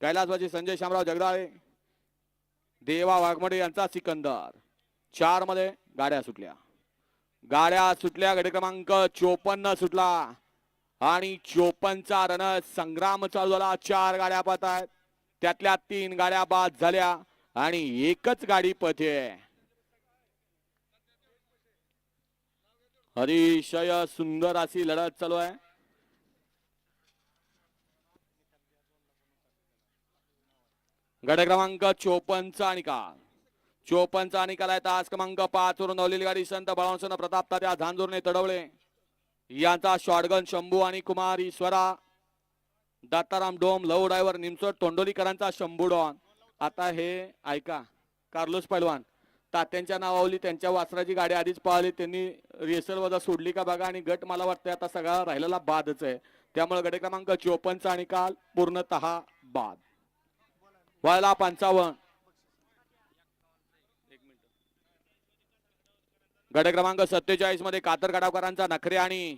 कैलासवासी संजय शामराव जगदाळे, देवा वाघमोडे यांचा सिकंदर. 4 मध्ये गाड्या सुटल्या. गट क्रमांक 54 सुटला आणि 54चा रण संग्राम चालू झाला. 4 गाड्या पाहत आहेत, त्यातल्या 3 गाड्या बाद झाल्या आणि एकच गाडी पळते. अतिशय सुंदर अशी लढत चालू आहे. गट क्रमांक 54चा निकाल. 54चा निकाल आहे. तास क्रमांक 5 वरून धावलेली गाडी संत बळवंत प्रताप तात्या झांजुर्णे तडवळे यांचा शॉटगन शंभू आणि कुमार ईश्वरा, दत्ताराम डोम लव ड्रायव्हर निमसोड तोंडोलीकरांचा शंभू डॉन. आता हे ऐका, कार्लोस पैलवान तात्यांच्या नावावली त्यांच्या वासराची गाडी आधीच पळाली, त्यांनी रेसल वजा सोडली का बघा. आणि गट मला वाटतं आता सगळा राहिलेला बादच आहे, त्यामुळे गट क्रमांक 54चा निकाल पूर्णतः बाद. व्हायला 55. गट क्रमांक 47 मध्ये कातर गडावकरांचा नखरे आणि